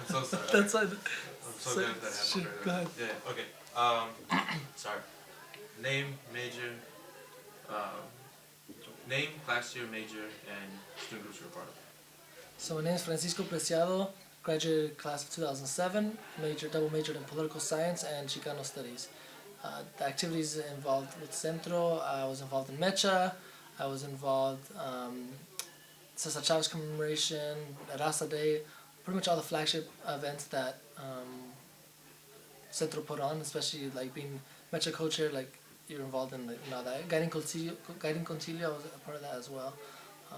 so sorry. That's why. I'm so glad that happened. Sure, go ahead. Yeah. Okay. Sorry. Name, major, um, name, class year, major, and student groups you're a part of. So my name is Francisco Preciado, graduated class of 2007, double majored in political science and Chicano studies. The activities involved with Centro, I was involved in Mecha, I was involved Cesar Chavez commemoration, Raza Day, pretty much all the flagship events that Centro put on, especially like being Mecha co-chair, like you're involved in that. Guiding Concilio, I was a part of that as well. Uh,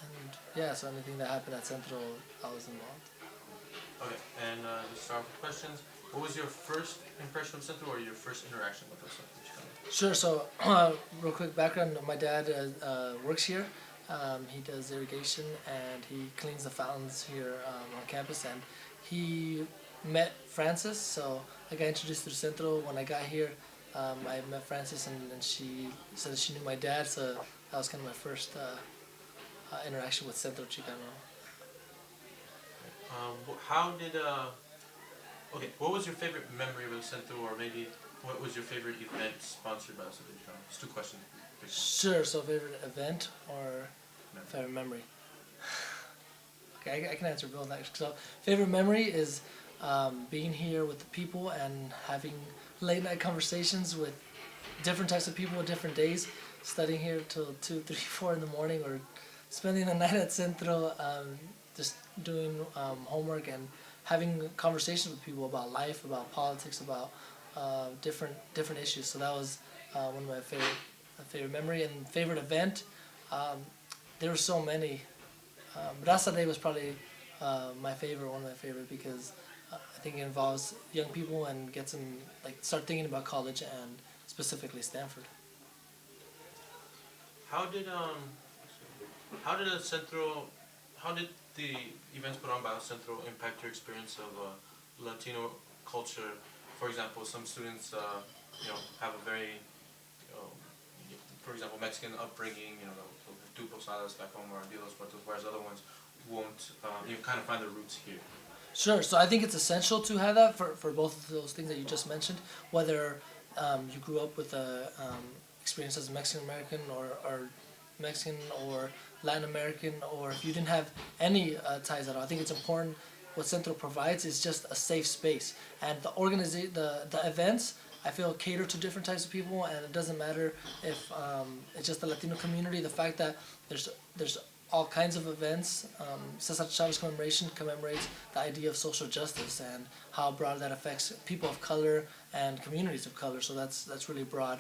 and yeah, so anything that happened at Centro, I was involved. Okay. And to start with questions, what was your first impression of Central or your first interaction with us? Sure. So, real quick background: my dad works here. He does irrigation and he cleans the fountains here on campus. And he met Francis, so I got introduced to Centro when I got here. I met Francis and she said that she knew my dad, so that was kind of my first interaction with Centro Chicano. How did Okay, what was your favorite memory of El Centro, or maybe what was your favorite event sponsored by El Centro Chicano? It's two questions. Sure. So favorite event or Memory. favorite memory? Okay, I can answer both actually. So favorite memory is being here with the people and having late night conversations with different types of people, different days, studying here till 2, 3, 4 in the morning, or spending the night at Centro, just doing homework and having conversations with people about life, about politics, about different issues. So that was one of my favorite memory. And favorite event. There were so many. Raza Day was probably my favorite, one of my favorite, because I think it involves young people and gets them start thinking about college and specifically Stanford. How did El Centro, how did the events put on by El Centro impact your experience of Latino culture? For example, some students have a very for example, Mexican upbringing, do posadas back home or Dia de los Muertos, whereas other ones won't, you kind of find their roots here. Sure. So I think it's essential to have that for both of those things that you just mentioned. Whether you grew up with a experience as Mexican American or Mexican or Latin American, or if you didn't have any ties at all, I think it's important. What Centro provides is just a safe space, and the events I feel cater to different types of people, and it doesn't matter if it's just the Latino community. The fact that there's all kinds of events. Cesar Chavez commemoration commemorates the idea of social justice and how broad that affects people of color and communities of color. So that's really broad.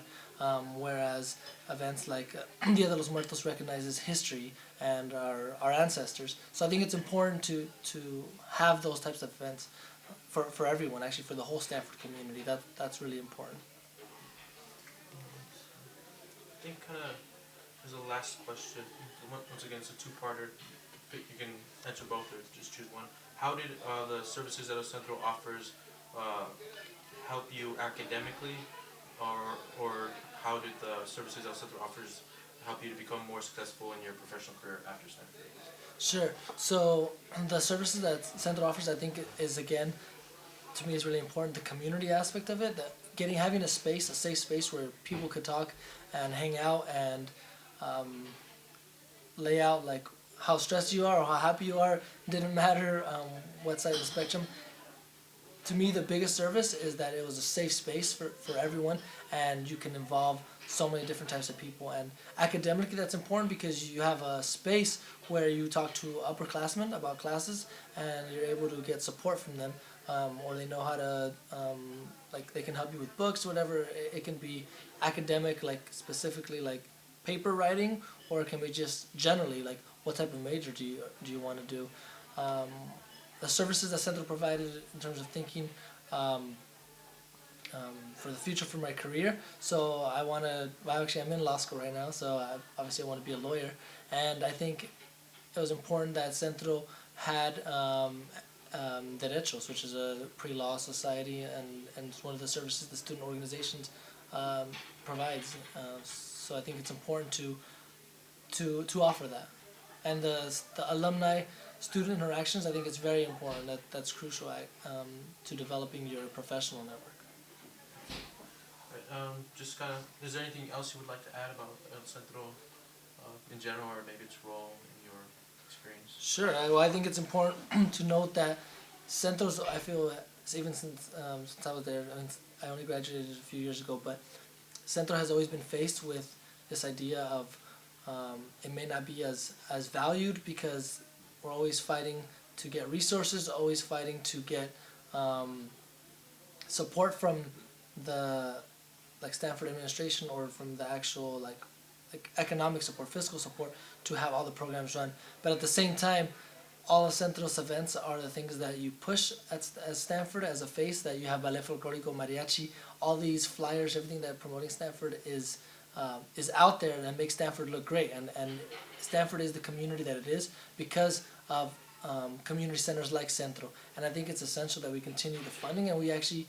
Whereas events like Dia de los Muertos recognizes history and our ancestors. So I think it's important to have those types of events for everyone, actually for the whole Stanford community. That's really important. I think as a last question, once again, it's a two-parter. You can answer both or just choose one. How did the services that El Centro offers help you academically, or how did the services El Centro offers help you to become more successful in your professional career after Stanford? Sure. So the services that Centro offers, I think, is again, to me, is really important. The community aspect of it, that having a safe space where people could talk and hang out and lay out like how stressed you are or how happy you are. Didn't matter what side of the spectrum. To me, the biggest service is that it was a safe space for everyone, and you can involve so many different types of people. And academically, that's important because you have a space where you talk to upperclassmen about classes, and you're able to get support from them, or they know how to, they can help you with books, whatever. It can be academic, specifically paper writing, or it can be just generally what type of major do you want to do. The services that Centro provided in terms of thinking for the future for my career. So actually I'm in law school right now, so obviously I want to be a lawyer. And I think it was important that Centro had Derechos, which is a pre-law society, and it's one of the services the student organizations provides. So I think it's important to offer that. And the alumni student interactions, I think it's very important. That's crucial to developing your professional network. Right, just kind of, is there anything else you would like to add about El Centro in general, or maybe its role in your experience? Sure. Well, I think it's important to note that Centros, I feel, even since I was there, I mean, I only graduated a few years ago, but Centro has always been faced with this idea of it may not be as valued because we're always fighting to get resources, always fighting to get support from the Stanford administration or from the actual like economic support, fiscal support to have all the programs run. But at the same time, all of Centro's events are the things that you push at Stanford as a face, that you have Ballet Folklorico, Mariachi, all these flyers, everything that promoting Stanford is out there and makes Stanford look great. And Stanford is the community that it is because of community centers like Centro. And I think it's essential that we continue the funding and we actually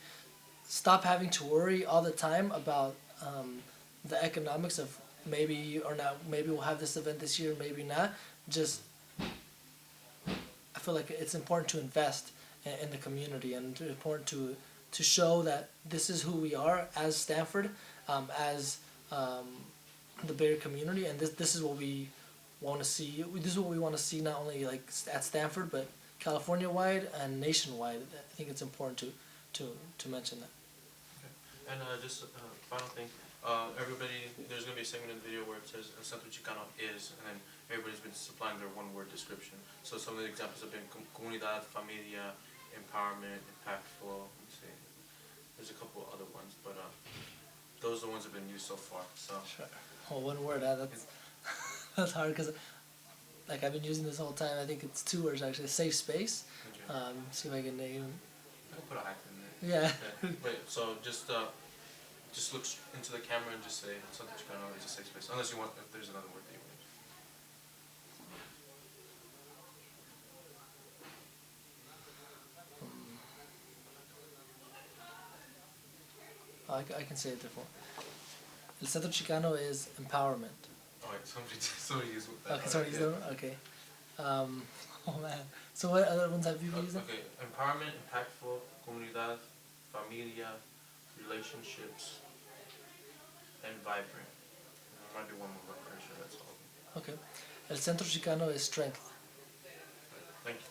stop having to worry all the time about the economics of maybe or not, maybe we'll have this event this year, maybe not. Just, I feel like it's important to invest in the community and it's important to show that this is who we are as Stanford, as the Bay Area community, and this is what we want to see. This is what we want to see not only like at Stanford but California wide and nationwide. I think it's important to mention that. Okay. And just final thing, everybody, there's going to be a segment in the video where it says El Centro Chicano is, and then everybody's been supplying their one-word description. So some of the examples have been comunidad, familia, empowerment, impactful. Let me see. There's a couple other ones, but those are the ones that have been used so far. So. Sure. Oh, one word. That's that's hard because like I've been using this whole time. I think it's 2 words actually. Safe space. Okay. See if I can name. I'll put a hyphen in there. Yeah. Yeah. Wait, so just look into the camera and just say something Chicano is a safe space. Unless you want, if there's another word that you want to use. I can say it different. El Centro Chicano is empowerment. Alright, somebody use that. Okay, sorry, yeah. you okay. Oh man. So what other ones have you been using? Okay, empowerment, impactful, comunidad, familia, relationships, and vibrant. There might be one more, but I'm pretty sure that's all. Okay. El Centro Chicano is strength. Thank you.